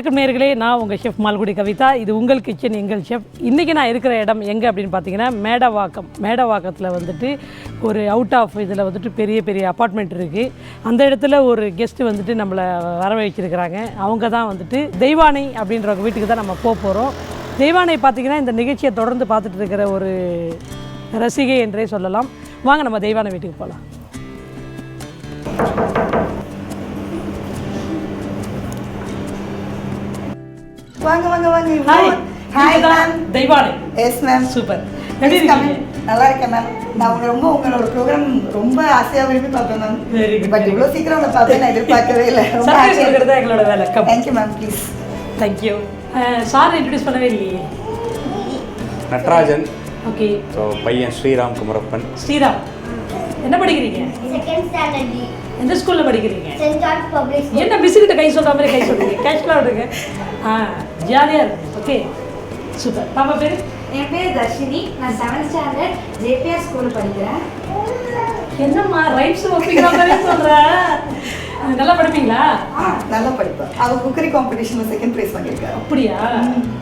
வணக்கம் நேயர்களே, நான் உங்கள் ஷெஃப் மால்குடி கவிதா. இது உங்கள் கிச்சன் எங்கள் ஷெஃப். இன்றைக்கி நான் இருக்கிற இடம் எங்கே அப்படின்னு பார்த்தீங்கன்னா மேடவாக்கத்தில் வந்துட்டு ஒரு அவுட் ஆஃப் இதில் வந்துட்டு பெரிய பெரிய அப்பார்ட்மெண்ட் இருக்குது. அந்த இடத்துல ஒரு கெஸ்ட்டு வந்துட்டு நம்மளை வரவழைச்சிருக்கிறாங்க. அவங்க தான் வந்துட்டு தெய்வானை அப்படின்றவங்க வீட்டுக்கு தான் நம்ம போகிறோம். தெய்வானை பார்த்திங்கன்னா இந்த நிகழ்ச்சியை தொடர்ந்து பார்த்துட்டு இருக்கிற ஒரு ரசிகை என்றே சொல்லலாம். வாங்க நம்ம தெய்வானை வீட்டுக்கு போகலாம். வாங்க வாங்க வாங்க. Hi ma'am. Deivanai. Yes ma'am. Super. எப்படி இருக்கீங்க? நல்லா இருக்கேன் மேம். நான் உங்களோட ப்ரோக்ராம் ரொம்ப ஆசையாக விரும்பி பார்ப்பேன் மேம். பட் இவ்வளோ சீக்கிரம் உங்களை பார்ப்பேன் நான் எதிர்பார்க்கவே இல்லை. ரொம்ப ஆசையாக எங்களோட வேலை. Thank you ma'am. Please. Thank you. Sir introduce பண்ணவே இல்லையே. நட்ராஜன். ஓகே. ஸோ பையன் ஸ்ரீராம் குமரப்பன். ஸ்ரீராம் என்ன படிக்கிறீங்க? Second standard D. எந்த ஸ்கூலில் படிக்கிறீங்க? Saint George public school. என்ன மிஸ்ஸுக்கிட்ட கை சொல்கிற மாதிரி கை சொல்கிறீங்க? கேஷ்லாம் விடுங்க. ஜாலியாக இருக்கு. Okay super. பாப்பா பேர்? என் பேர் தர்ஷினி. நான் 7th ஸ்டாண்டர்ட் ஜேபிஆர் ஸ்கூலில் படிக்கிறேன். என்னம்மா ரைட்ஸ் ஒப்பிக்கிற மாதிரி சொல்கிற? நல்லா படிப்பீங்களா? நல்லா படிப்பேன். அவள் குக்கரி காம்படிஷனில் செகண்ட் ப்ரைஸ் வாங்கியிருக்காரு. அப்படியா?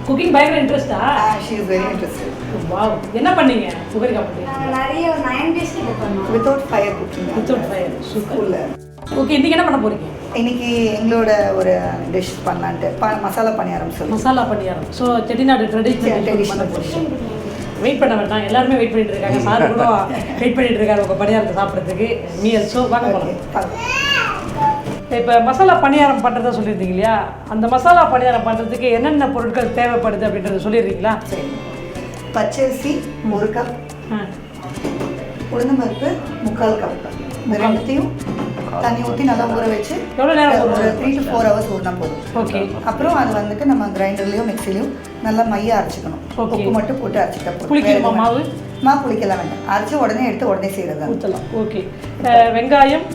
குக்கிங் பயங்கர இன்ட்ரெஸ்டா? She is very interested. Wow. என்ன பண்ணீங்க குக்கரி காம்படிஷன்? நாங்கள் நிறைய ஒரு 9 days கிட்ட பண்ணோம். Without fire cooking. Without fire. ஸ்கூலில். ஓகே, இன்றைக்கி என்ன பண்ண போகிறீங்க? இன்னைக்கு எங்களோட ஒரு டிஷ் பண்ணலான்ட்டு மசாலா பணியாரம் சொல்லி. மசாலா பணியாரம். ஸோ செட்டிநாடு ட்ரெடிஷ்னல் பண்ண போகிறீங்க. வெயிட் பண்ண வேண்டாம், எல்லாருமே வெயிட் பண்ணிட்டு இருக்காங்க. சார் கூட வெயிட் பண்ணிட்டு இருக்காரு உங்கள் பணியாரத்தை சாப்பிட்றதுக்கு. மீல் ஸோ வாங்க போகலாம். இப்போ மசாலா பணியாரம் பண்ணுறதா சொல்லியிருந்தீங்க இல்லையா? அந்த மசாலா பணியாரம் பண்ணுறதுக்கு என்னென்ன பொருட்கள் தேவைப்படுது அப்படின்றத சொல்லிடுறீங்களா? சரி. பச்சரிசி 1 கப், உளுந்தம்பருப்பு 3/4 கப். இந்த ரெண்டுத்தையும் தண்ணி ஊற்றி நல்லா ஊற வச்சு எவ்வளோ நேரம்? ஒரு 3 to 4 hours ஊறினா போதும். ஓகே. அப்புறம் அது வந்துட்டு நம்ம கிரைண்டர்லேயும் மிக்சிலையும் நல்லா மைய அரைச்சிக்கணும். உப்பு மட்டும் போட்டு அரைச்சிட்டா போதும். புளிக்கணுமா மாவு? புளிக்கலாம் வேண்டாம். அரைச்சி உடனே எடுத்து உடனே செய்கிறது ஊற்றலாம். ஓகே. வெங்காயம்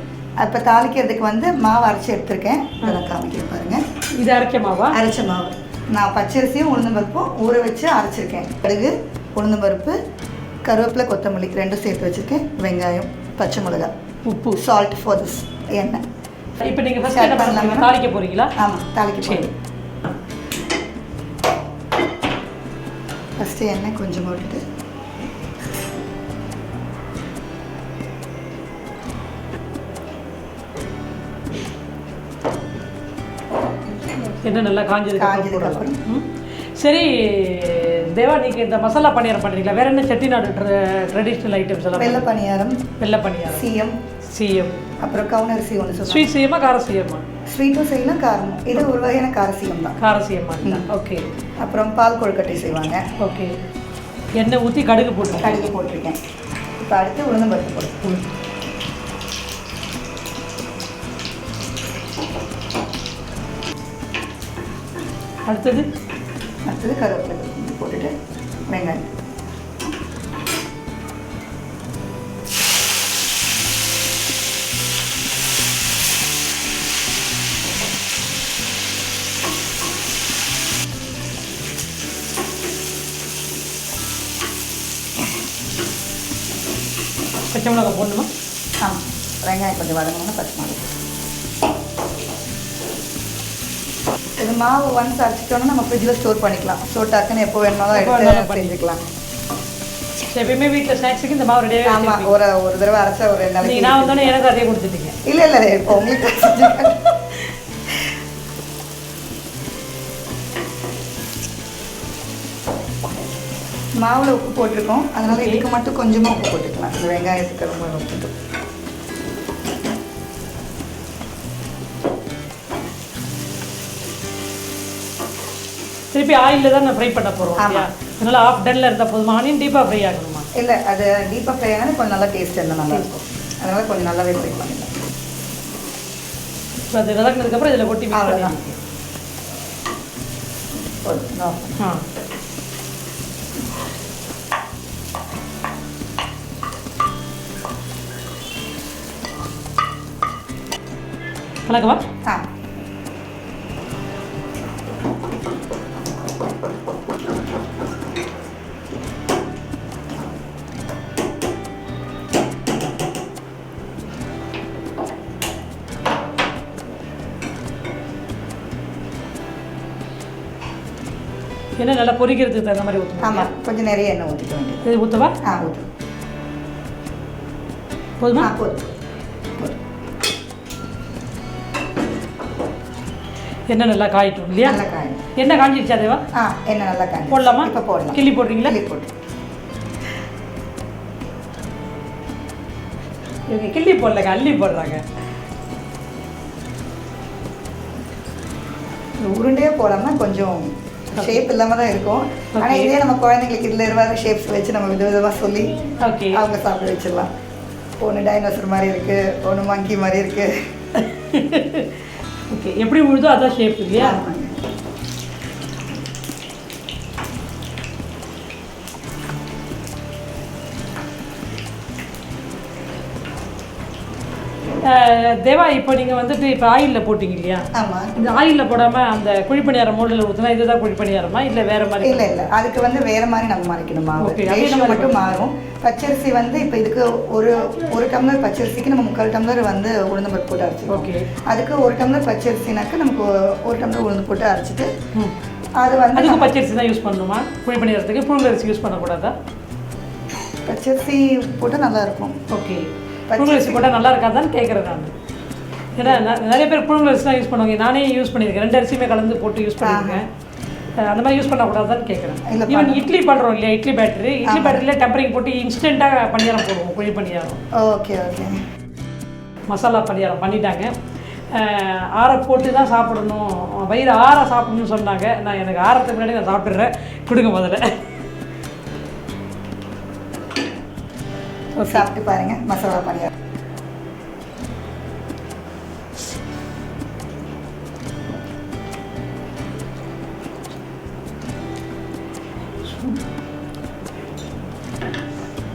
இப்போ தாளிக்கிறதுக்கு வந்து மாவு அரைச்சி எடுத்திருக்கேன். இதெல்லாம் காமிக்கிறேன் பாருங்கள். இது அரைச்ச மாவா? அரைச்ச மாவு. நான் பச்சரிசியும் உளுந்தம்பருப்பும் ஊற வச்சு அரைச்சிருக்கேன். கடுகு, உளுந்தம்பருப்பு, கருவேப்பிலை, கொத்தமல்லி ரெண்டும் சேர்த்து வச்சுருக்கேன். வெங்காயம், பச்சை மிளகாய், உப்பு, சால்ட் ஃபார் திஸ், எண்ணெய். இப்போ நீங்கள் ஃபஸ்ட் என்ன பண்ணலாமா? தாளிக்க போகிறீங்களா? ஆமாம், தாளிக்க போகிறேன். ஃபஸ்ட்டு எண்ணெய் கொஞ்சம் போட்டுட்டு என்ன நல்லா காஞ்சதுக்கு அப்புறம். சரி தேவா, நீங்கள் இந்த மசாலா பணியாரம் பண்ணுறீங்களா? வேறு என்ன செட்டிநாடு ட்ரெடிஷ்னல் ஐட்டம்ஸ் எல்லாம்? வெள்ளை பணியாரம், சிஎம், அப்புறம் கவுனரிசி ஒன்று சொல்லுங்கள். ஸ்வீட் சிஎம்மா கார சிஎம்மா? ஸ்வீட்டும் செய்யலாம், காரமும். இது ஒரு வகையான கார சிஎம் தான். கார சிஎம்மா. ஓகே. அப்புறம் பால் கொழுக்கட்டை செய்வாங்க. ஓகே. எண்ணெய் ஊற்றி கடுகு போட்டிருக்கேன். இப்போ அடுத்து உளுந்தம்பருப்பு போட்டு அடுத்தது கருவேப்பிலை போட்டுட்டு வெங்காயம். பச்சை மிளகாய் போடணுமா? ஆமாம், வெங்காயம் கொஞ்சம் வதங்கணும்னா பச்சை மிளகாய். இது மாவு ஒன்ஸ் அரைச்சிட்டோன்னா நம்ம ஃப்ரிட்ஜில் ஸ்டோர் பண்ணிக்கலாம். ஸோ டக்குன்னு எப்போ வேணுமாலும் எடுத்து செஞ்சுக்கலாம். எப்பயுமே வீட்டில் ஸ்நாக்ஸுக்கு இந்த மாவு ரெடியாக? ஆமாம், ஒரு தடவை அரைச்சா ஒரு 2 நாளைக்கு. நான் வந்தோடனே எனக்கு அதே கொடுத்துட்டீங்க? இல்லை இப்போ உங்களுக்கு மாவில் உப்பு போட்டிருக்கோம். அதனால் இதுக்கு மட்டும் கொஞ்சமாக உப்பு போட்டுக்கலாம். இந்த வெங்காயத்துக்கு ரொம்ப உப்பு. திருப்பி ஆயிலில் தான் நான் ஃப்ரை பண்ண போகிறோம். அதனால் ஆஃப் டன்ல இருந்தால் போதுமா? ஆனியன் டீப்பாக ஃப்ரை ஆகணுமா? இல்லை, அது டீப்பாக ஃப்ரை ஆனால் கொஞ்சம் நல்லா டேஸ்ட் இருந்தால் நல்லாயிருக்கும். அதனால் கொஞ்சம் நல்லாவே ஃப்ரை பண்ணிடலாம். இப்போ அது வதங்கினதுக்கப்புறம் இதில் கொட்டி அவ்வளோதான். கலக்கவா? என்ன நல்லா பொரிக்கிறதுக்கு தகுந்த மாதிரி ஊற்றணும். ஆமாம், கொஞ்சம் நிறைய எண்ணெய் ஊற்றிக்க வேண்டியது. இது ஊற்றவா? ஊற்று. போதுமா? போதும். எண்ணெய் நல்லா காயிட்டும் இல்லையா? நல்லா காயும். எண்ணெய் காஞ்சிடுச்சா தேவா? எண்ணெய் நல்லா காயும். போடலாமா? இப்போ போடலாம். கிள்ளி போடுறீங்களா? கிள்ளி போட்டு. இவங்க கிள்ளி போடலங்க, அள்ளி போடுறாங்க. உருண்டையே போடாம கொஞ்சம் ஷேப் இல்லாமல் தான் இருக்கும். ஆனால் இதே நம்ம குழந்தைங்களுக்கு இதில் இருவாத ஷேப்ஸ் வச்சு நம்ம விதவிதமாக சொல்லி ஓகே அவங்க சாப்பிட வச்சிடலாம். ஒன்று டைனோசர் மாதிரி இருக்குது, ஒன்று மங்கி மாதிரி இருக்குது. ஓகே, எப்படி விழுதோ அதான் ஷேப் இல்லையா? தேவா, இப்போ நீங்கள் வந்துட்டு இப்போ ஆயிலில் போட்டிங்க இல்லையா? ஆமாம். இந்த ஆயிலில் போடாமல் அந்த குழிப்பணியாரம் மோல்டில் ஊற்றினா இதுதான் குழிப்பணியாரமா இல்லை வேறு மாதிரி? இல்லை, அதுக்கு வந்து வேறு மாதிரி நம்ம மறைக்கணுமா? ஓகே, ரேஷியோ மட்டும் மாறும். பச்சரிசி வந்து இப்போ இதுக்கு ஒரு டம்ளர் பச்சரிசிக்கு நம்ம 3/4 டம்ளர் வந்து உளுந்து பருப்பு போட்டு அரைச்சிக்கணும். ஓகே. அதுக்கு 1 டம்ளர் பச்சரிசினாக்க நமக்கு 1 டம்ளர் உளுந்து போட்டு அரைச்சிட்டு அது வந்து அதுக்கு பச்சரிசி தான் யூஸ் பண்ணணுமா? குழிப்பணியாரத்துக்கு புழுங்கரிசி யூஸ் பண்ணக்கூடாதா? பச்சரிசி போட்டால் நல்லாயிருக்கும். ஓகே, புழுங்கரிசி போட்டால் நல்லா இருக்காதான்னு கேட்குறேன் நான். ஏன்னா நிறைய பேர் புழுங்கரிசி தான் யூஸ் பண்ணுவாங்க. நானே யூஸ் பண்ணியிருக்கேன், 2 அரிசியுமே கலந்து போட்டு யூஸ் பண்ணியிருக்கேன். அந்த மாதிரி யூஸ் பண்ணக்கூடாதான்னு கேட்குறேன். ஈவன் இட்லி பண்ணுறோம் இல்லையா, இட்லி பேட்டரியில் டெம்பரிங் போட்டு இன்ஸ்டண்ட்டாக பணியாரம் போடுவோம், குழி பணியாரம். Okay okay. மசாலா பணியாரம் பண்ணிட்டாங்க. ஆற போட்டு தான் சாப்பிடணும், வயிறு ஆற சாப்பிடணும்னு சொன்னாங்க. நான் எனக்கு ஆறத்துக்கு முன்னாடி நான் சாப்பிட்றேன், கொடுங்க முதல்ல. சாப்பிட்டு பாருங்க மசாலா பணியாரம்.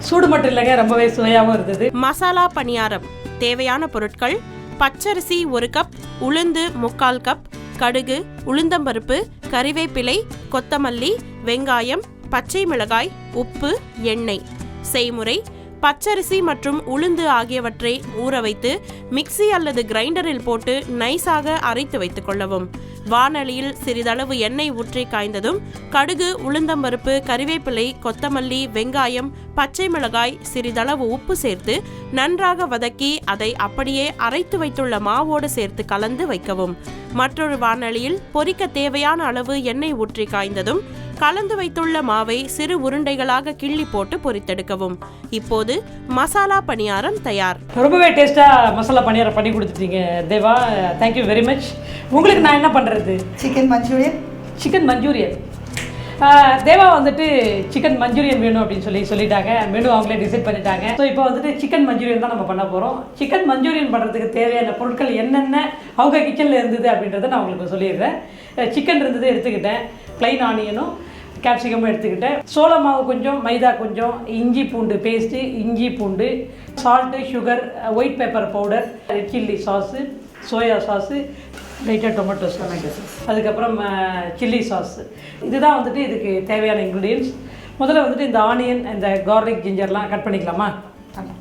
சூடு மட்டும் இல்லைங்க, ரொம்பவே சுவையாகவும் இருந்தது. மசாலா பணியாரம் தேவையான பொருட்கள்: பச்சரிசி 1 கப், உளுந்து 3/4 கப், கடுகு, உளுந்தம்பருப்பு, கறிவேப்பிலை, கொத்தமல்லி, வெங்காயம், பச்சை மிளகாய், உப்பு, எண்ணெய். செய்முறை: பச்சரிசி மற்றும் உளுந்து ஆகியவற்றை ஊற வைத்து மிக்ஸி அல்லது கிரைண்டரில் போட்டு நைஸாக அரைத்து வைத்துக் கொள்ளவும். வாணலியில் சிறிதளவு எண்ணெய் ஊற்றி காய்ந்ததும் கடுகு, உளுந்தம்பருப்பு, கறிவேப்பிலை, கொத்தமல்லி, வெங்காயம், பச்சை மிளகாய், சிறிதளவு உப்பு சேர்த்து நன்றாக வதக்கி அதை அப்படியே அரைத்து வைத்துள்ள மாவோடு சேர்த்து கலந்து வைக்கவும். மற்றொரு வாணலியில் பொரிக்க தேவையான அளவு எண்ணெய் ஊற்றி காய்ந்ததும் கலந்து வைத்துள்ள மாவை சிறு உருண்டைகளாக கிள்ளி போட்டு பொரித்தெடுக்கவும். இப்போது மசாலா பணியாரம் தயார். ரொம்பவே டேஸ்ட்டாக மசாலா பணியாரம் பண்ணி கொடுத்துட்டீங்க தேவா, தேங்க்யூ வெரி மச். உங்களுக்கு நான் என்ன பண்ணுறது? Chicken Manchurian. Chicken Manchurian. தேவா வந்துட்டு சிக்கன் மஞ்சூரியன் வேணும் அப்படின்னு சொல்லிட்டாங்க. மெனு அவங்களே டிசைட் பண்ணிட்டாங்க. ஸோ இப்போ வந்துட்டு சிக்கன் மஞ்சூரியன் தான் நம்ம பண்ண போகிறோம். சிக்கன் மஞ்சூரியன் பண்ணுறதுக்கு தேவையான பொருட்கள் என்னென்ன அவங்க கிச்சனில் இருந்தது அப்படின்றத நான் உங்களுக்கு சொல்லிடுறேன். சிக்கன் இருந்தது எடுத்துக்கிட்டேன், ப்ளைன் ஆனியனும் கேப்சிகமும் எடுத்துக்கிட்டேன், சோள மாவு கொஞ்சம், மைதா கொஞ்சம், இஞ்சி பூண்டு பேஸ்ட்டு, இஞ்சி பூண்டு, salt, sugar, white pepper powder, red chilli sauce, soya sauce, லைட்டாக டொமேட்டோ சாஸ், அதுக்கப்புறம் சில்லி சாஸ். இதுதான் வந்துட்டு இதுக்கு தேவையான இன்க்ரீடியன்ஸ். முதல்ல வந்துட்டு இந்த ஆனியன், இந்த கார்லிக், ஜிஞ்சர்லாம் கட் பண்ணிக்கலாமா? ஆமாம்.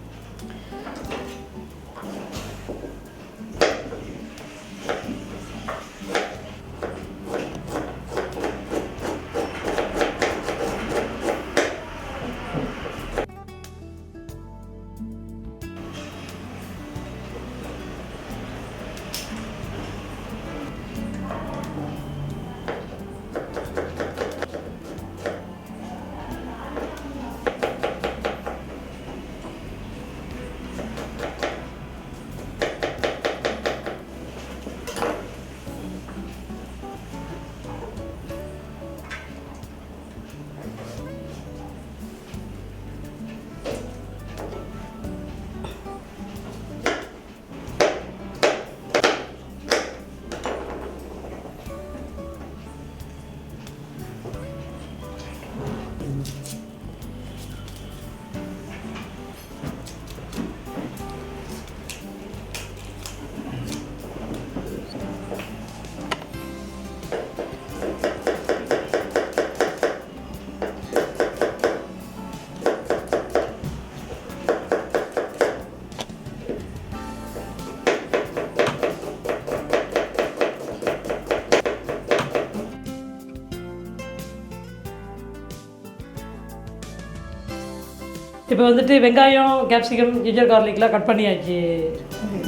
இப்போ வந்துட்டு வெங்காயம் கேப்சிகம் ஜிஞ்சர் கார்லிக்லாம் கட் பண்ணியாச்சு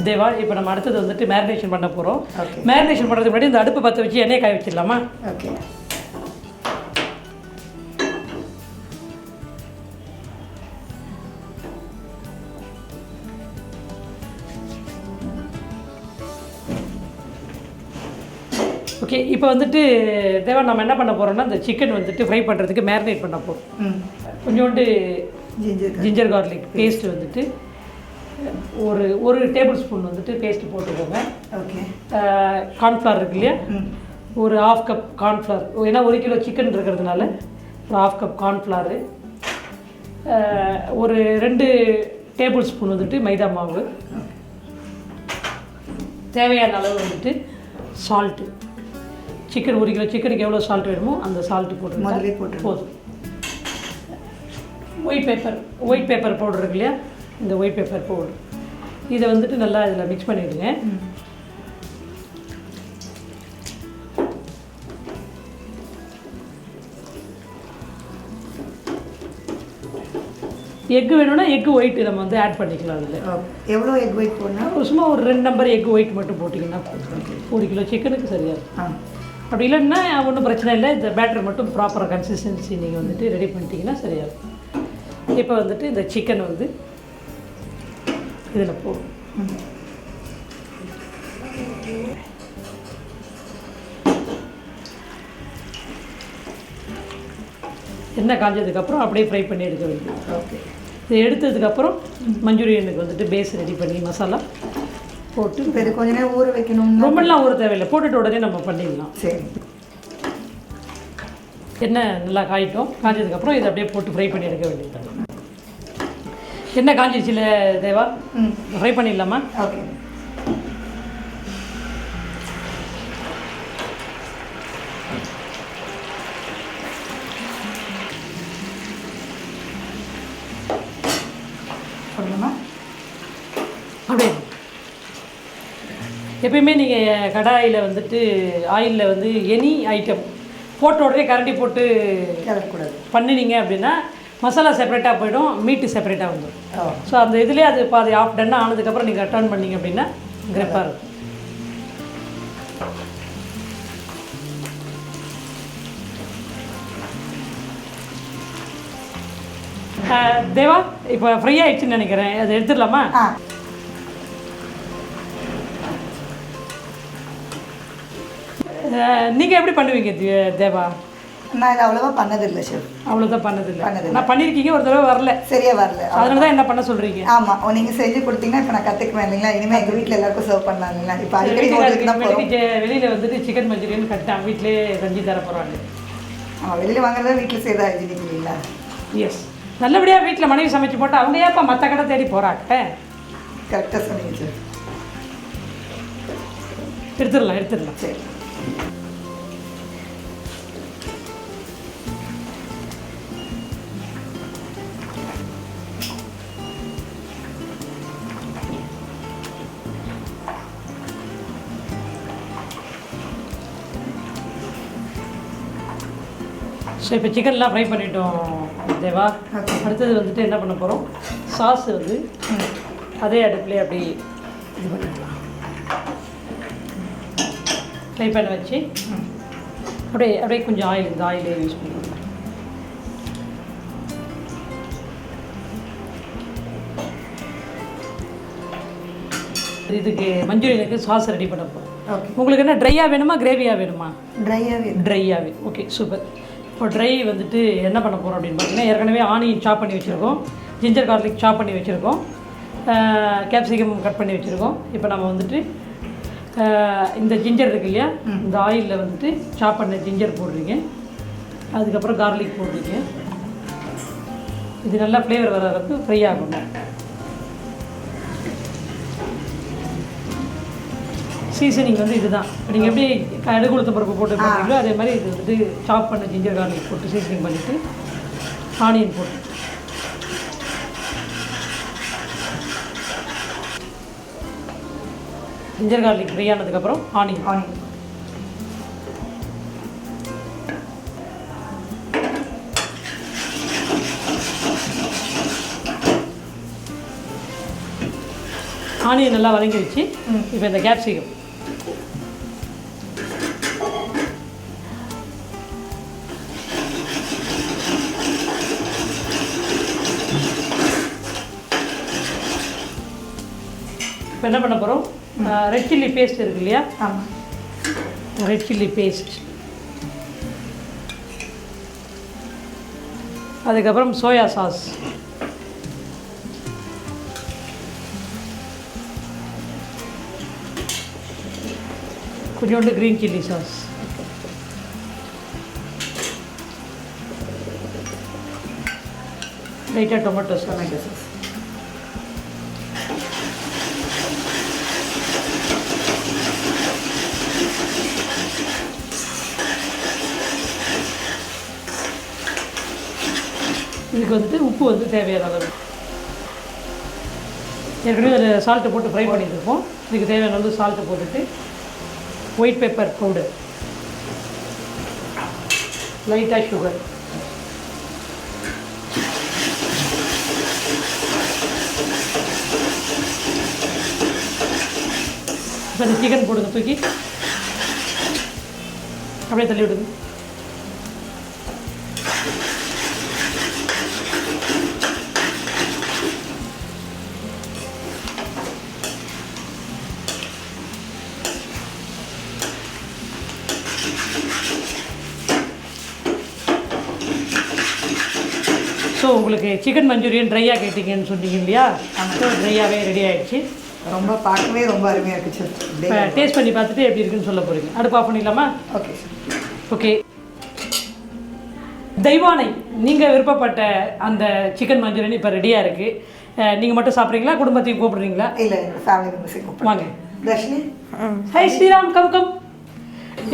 தேவா. இப்போ நம்ம அடுத்தது வந்துட்டு மேரினேஷன் பண்ண போகிறோம். ஓகே. மேரினேஷன் பண்ணுறதுக்கு முன்னாடி இந்த அடுப்பு பற்ற வச்சு எண்ணெயை காய வச்சிடலாமா? ஓகே. ஓகே. இப்போ வந்துட்டு தேவா நம்ம என்ன பண்ண போகிறோம்னா இந்த சிக்கன் வந்துட்டு ஃப்ரை பண்ணுறதுக்கு மேரினேட் பண்ண போகிறோம். கொஞ்சோண்டு ஜிஞ்சர் கார்லிக் பேஸ்ட் வந்துட்டு ஒரு டேபிள் ஸ்பூன் வந்துட்டு பேஸ்ட்டு போட்டுக்கோங்க. ஓகே. கார்ன்ஃப்ளவர் இருக்கு இல்லையா, ஒரு 1/2 கப் கார்ன்ஃப்ளவர். ஏன்னா 1 கிலோ சிக்கன் இருக்கிறதுனால ஒரு 1/2 கப் கார்ன்ஃப்ளவரு, ஒரு 2 டேபிள் ஸ்பூன் வந்துட்டு மைதா மாவு, தேவையான அளவு வந்துட்டு சால்ட்டு. சிக்கன் 1 கிலோ சிக்கனுக்கு எவ்வளோ சால்ட் வேணுமோ அந்த சால்ட்டு போட்டு போதும். ஒயிட் பேப்பர் பவுடர் இருக்கு இல்லையா, இந்த ஒயிட் பேப்பர் பவுடர் இதை வந்துட்டு நல்லா இதில் மிக்ஸ் பண்ணிவிடுங்க. எக்கு வேணும்னா எக்கு ஒயிட் நம்ம வந்து ஆட் பண்ணிக்கலாம். அதில் எவ்வளோ எக் ஒயிட் போடணும்? சும்மா ஒரு 2 நம்பர் எக்கு ஒயிட் மட்டும் போட்டிங்கன்னா 1 கிலோ சிக்கனுக்கு சரியாக இருக்கும். அப்படி இல்லைன்னா ஒன்றும் பிரச்சனை இல்லை. இந்த பேட்டர் மட்டும் ப்ராப்பராக கன்சிஸ்டன்சி நீங்கள் வந்துட்டு ரெடி பண்ணிட்டீங்கன்னா சரியாக இருக்கும். இப்போ வந்துட்டு இந்த சிக்கன் வந்து இதில் போடும். எண்ணெய் காஞ்சதுக்கப்புறம் அப்படியே ஃப்ரை பண்ணி எடுக்க வேண்டியது. ஓகே. இது எடுத்ததுக்கப்புறம் மஞ்சூரியனுக்கு வந்துட்டு பேஸ் ரெடி பண்ணி மசாலா போட்டு இப்போ இது கொஞ்ச நேரம் ஊற வைக்கணும். ரொம்பலாம் ஊற தேவையில்லை, போட்டுட்டு உடனே நம்ம பண்ணிடலாம். சரி. எண்ணெய் நல்லா காயிட்டோம். காஞ்சதுக்கப்புறம் இதை அப்படியே போட்டு ஃப்ரை பண்ணி எடுக்க வேண்டியது. எண்ணெய் காஞ்சிச்சில்ல தேவா, ஃப்ரை பண்ணிடலாமா? ஓகே. சொல்லணுமா? அப்படியே எப்பயுமே நீங்கள் கடாயில் வந்துட்டு ஆயிலில் வந்து எனி ஐட்டம் போட்ட உடனே கரண்டி போட்டு கிளறக்கூடாது. பண்ணினீங்க அப்படின்னா மசாலா செப்பரேட்டாக போய்டும், மீட்டு செப்பரேட்டாக வந்துடும். ஸோ அந்த இதுலேயே அது பாதி ஆஃப் டன் ஆனதுக்கப்புறம் நீங்கள் டர்ன் பண்ணிங்க அப்படின்னா கிரிப்பாக இருக்கும். தேவா இப்போ ஃப்ரை ஆகிடுச்சுன்னு நினைக்கிறேன். அதை எடுத்துடலாமா? நீங்கள் எப்படி பண்ணுவீங்க தேவா? நான் இது அவ்வளோவா பண்ணதில்லை ஷெஃப். அவ்வளோதான் பண்ணதில்லை. நான் பண்ணியிருக்கீங்க, ஒரு தடவை வரல, சரியாக வரல. அதனால தான் என்ன பண்ண சொல்கிறீங்க? ஆமாம், நீங்கள் செஞ்சு கொடுத்தீங்கன்னா இப்போ நான் கற்றுக்குவேன் இல்லைங்களா. இனிமேல் எங்கள் வீட்டில் எல்லாருக்கும் சர்வ் பண்ணலாம் இல்லைங்களா. இப்போ அடிக்கடி வெளியில் வந்துட்டு சிக்கன் மஞ்சூரியன் கட்டாங்க வீட்டிலே செஞ்சு தர போகிறாங்க. வெளியில் வாங்குறதா வீட்டில் செய்தா இல்லைங்களா? எஸ், நல்லபடியாக வீட்டில் மனைவி சமைச்சு போட்டால் அவங்க ஏப்பா மற்ற கடை தேடி போகிறாங்க. கரெக்டாக சொன்னீங்க சார். எடுத்துடலாம். சரி. ஸோ இப்போ சிக்கன்லாம் ஃப்ரை பண்ணிட்டோம் தேவா. அடுத்தது வந்துட்டு என்ன பண்ண போகிறோம், சாஸ் வந்து அதே அடுப்புலேயே அப்படி இது பண்ணிடலாம். ஃப்ரை பண்ண வச்சு அப்படியே கொஞ்சம் ஆயில், இந்த ஆயிலே யூஸ் பண்ணிக்கலாம். இதுக்கு மஞ்சூரியனுக்கு சாஸ் ரெடி பண்ண போகிறோம். உங்களுக்கு என்ன ட்ரையாக வேணுமா கிரேவியாக வேணுமா? ட்ரையாகவே. Okay, super. இப்போ ட்ரை வந்துட்டு என்ன பண்ண போகிறோம் அப்படின்னு பார்த்தீங்கன்னா, ஏற்கனவே ஆனியன் சாப் பண்ணி வச்சுருக்கோம், ஜிஞ்சர் கார்லிக் சாப் பண்ணி வச்சுருக்கோம், கேப்சிகம் கட் பண்ணி வச்சுருக்கோம். இப்போ நம்ம வந்துட்டு இந்த ஜிஞ்சர் இருக்கு இல்லையா, இந்த ஆயிலில் வந்துட்டு சாப் பண்ண ஜிஞ்சர் போடுறீங்க, அதுக்கப்புறம் கார்லிக் போடுறீங்க. இது நல்லா ஃப்ளேவர் வர வரைக்கும் ஃப்ரை ஆகணும். சீசனிங் வந்து இதுதான். நீங்கள் எப்படி கடுகு உளுத்தம் பருப்பு போட்டு போடுறீங்களோ அதே மாதிரி இது வந்துட்டு சாப் பண்ண ஜிஞ்சர் கார்லிக் போட்டு சீசனிங் பண்ணிவிட்டு ஆனியன் போட்டு ஜிஞ்சர் கார்லிக் ஃப்ரை ஆனதுக்கப்புறம் ஆனியன் ஆனியன் நல்லா வதங்கிடுச்சு. இப்போ இந்த கேப்சிகம் இப்போ என்ன பண்ண போகிறோம், ரெட் சில்லி பேஸ்ட் இருக்கு இல்லையா, ஆமாம், ரெட் சில்லி பேஸ்ட், அதுக்கப்புறம் சோயா சாஸ், கொஞ்சோண்டு க்ரீன் சில்லி சாஸ், லைட்டாக டொமேட்டோ சாஸ். இதுக்கு வந்துட்டு உப்பு வந்து தேவையான அளவு, ஏற்கனவே அதில் சால்ட்டு போட்டு ஃப்ரை பண்ணிட்டுருப்போம். இதுக்கு தேவையான அளவு சால்ட்டு போட்டுட்டு ஒயிட் பெப்பர் பவுடர், லைட்டாக சுகர், இப்போ அந்த சிக்கன் போடுங்க, தூக்கி அப்படியே தள்ளி விடுங்க. ஸோ உங்களுக்கு சிக்கன் மஞ்சூரியன் ட்ரையாக கேட்டிங்கன்னு சொன்னீங்க இல்லையா, ஸோ ட்ரையாகவே ரெடி ஆகிடுச்சு. ரொம்ப பார்க்கவே ரொம்ப அருமையாக இருக்குது சார். இப்போ டேஸ்ட் பண்ணி பார்த்துட்டு எப்படி இருக்குன்னு சொல்ல போகிறீங்க. அடுப்பு ஆஃப் பண்ணிடலாமா? Okay sir. ஓகே. தெய்வானை, நீங்கள் விருப்பப்பட்ட அந்த சிக்கன் மஞ்சூரியன் இப்போ ரெடியாக இருக்குது. நீங்கள் மட்டும் சாப்பிட்றீங்களா, குடும்பத்தையும் கூப்பிட்றீங்களா? இல்லை, ஃபேமிலி மெம்பர்ஸையும் கூப்பிடுங்க. வாங்க Dharshini. Hi Sriram, come come.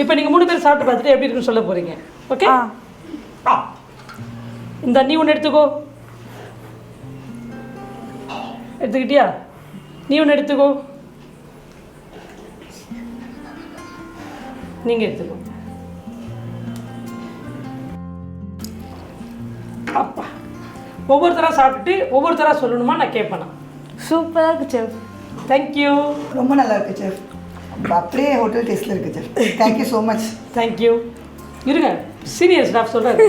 இப்போ நீங்கள் 3 பேர் சாப்பிட்டு பார்த்துட்டு எப்படி இருக்குன்னு சொல்ல போகிறீங்க. ஓகே, இந்த நீ ஒன்று எடுத்துக்கோ. எடுத்துக்கிட்டியா? நீ ஒன்று எடுத்துக்கோ. நீங்கள் எடுத்துக்கோ. அப்பா, ஒவ்வொருத்தராக சாப்பிட்டுட்டு ஒவ்வொருத்தராக சொல்லணுமா, நான் கேட்பேனா? சூப்பராக இருக்கு செஃப். தேங்க்யூ. ரொம்ப நல்லா இருக்குது செஃப். அப்படியே ஹோட்டல் டேஸ்ட்டில் இருக்குது chef. Thank you so much. Thank you. இருங்க, சீனியர் ஸ்டாஃப் சொல்கிறாரு.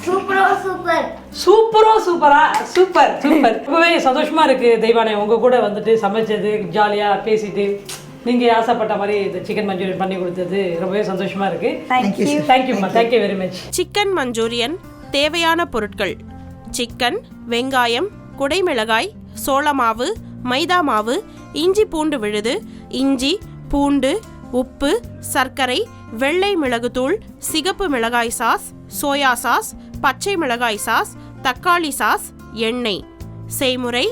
சூப்பரோ சூப்பர். சூப்பரோ சூப்பரா, சூப்பர் சூப்பர். ரொம்பவே சந்தோஷமாக இருக்குது தெய்வானே, உங்கள் கூட வந்துட்டு சமைச்சது, ஜாலியாக பேசிட்டு நீங்கள் ஆசைப்பட்ட மாதிரி இந்த சிக்கன் மஞ்சூரியன் பண்ணி கொடுத்தது ரொம்பவே சந்தோஷமாக இருக்குது. தேங்க்யூம்மா, thank you very much. Chicken Manchurian தேவையான பொருட்கள்: சிக்கன், வெங்காயம், குடைமிளகாய், சோளமாவு, மைதா மாவு, இஞ்சி பூண்டு விழுது, இஞ்சி பூண்டு, உப்பு, சர்க்கரை, வெள்ளை மிளகுத்தூள், சிகப்பு மிளகாய் சாஸ், சோயா சாஸ், பச்சை மிளகாய் சாஸ், தக்காளி சாஸ், எண்ணெய். செய்முறை: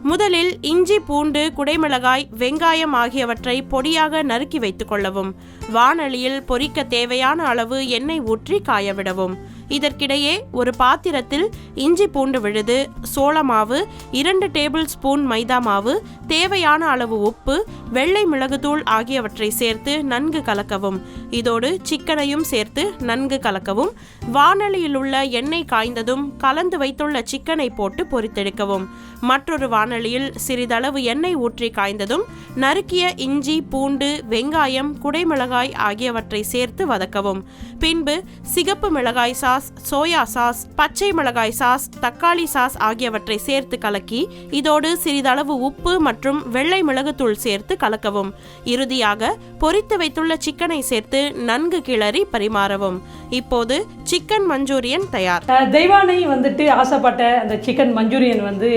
முதலில் இஞ்சி பூண்டு, குடைமிளகாய், வெங்காயம் ஆகியவற்றை பொடியாக நறுக்கி வைத்துக் கொள்ளவும். வாணலியில் பொரிக்க தேவையான அளவு எண்ணெய் ஊற்றி காயவிடவும். இதற்கிடையே ஒரு பாத்திரத்தில் இஞ்சி பூண்டு விழுது, சோளமாவு, 2 டேபிள் ஸ்பூன் மைதா மாவு, தேவையான அளவு உப்பு, வெள்ளை மிளகுத்தூள் ஆகியவற்றை சேர்த்து நன்கு கலக்கவும். இதோடு சிக்கனையும் சேர்த்து நன்கு கலக்கவும். வாணலியில் உள்ள எண்ணெய் காய்ந்ததும் கலந்து வைத்துள்ள சிக்கனை போட்டு பொரித்தெடுக்கவும். மற்றொரு வாணலியில் சிறிதளவு எண்ணெய் ஊற்றி காய்ந்ததும் நறுக்கிய இஞ்சி பூண்டு, வெங்காயம், குடைமிளகாய் ஆகியவற்றை சேர்த்து வதக்கவும். பின்பு சிகப்பு மிளகாய் சாஸ், சோயா சாஸ், பச்சை மிளகாய் சாஸ், தக்காளி சாஸ் ஆகியவற்றை சேர்த்து கலக்கி இதோடு சிறிதளவு உப்பு மற்றும் வெள்ளை மிளகுத்தூள் சேர்த்து கலக்கவும். இறுதியாக பொரித்து வைத்துள்ள சிக்கனை சேர்த்து நன்கு கிளறி பரிமாறவும். இப்போது சிக்கன் மஞ்சூரியன் தயார். தெய்வானை வந்துட்டு ஆசைப்பட்ட அந்த சிக்கன் மஞ்சூரியன் வந்து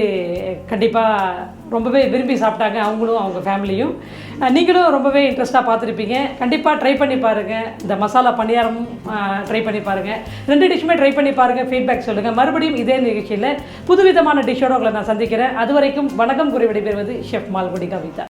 கண்டிப்பாக ரொம்பவே விரும்பி சாப்பிட்டாங்க, அவங்களும் அவங்க ஃபேமிலியும். நீங்களும் ரொம்பவே இன்ட்ரெஸ்ட்டாக பார்த்துருப்பீங்க. கண்டிப்பாக ட்ரை பண்ணி பாருங்கள். இந்த மசாலா பணியாரமும் ட்ரை பண்ணி பாருங்கள். 2 டிஷ்ஷுமே ட்ரை பண்ணி பாருங்கள், ஃபீட்பேக் சொல்லுங்கள். மறுபடியும் இதே நிகழ்ச்சியில் புதுவிதமான டிஷ்ஷோடு உங்களை நான் சந்திக்கிறேன். அது வரைக்கும் வணக்கம் கூறி விடைபெறுவது ஷெஃப் மால்குடி கவிதா.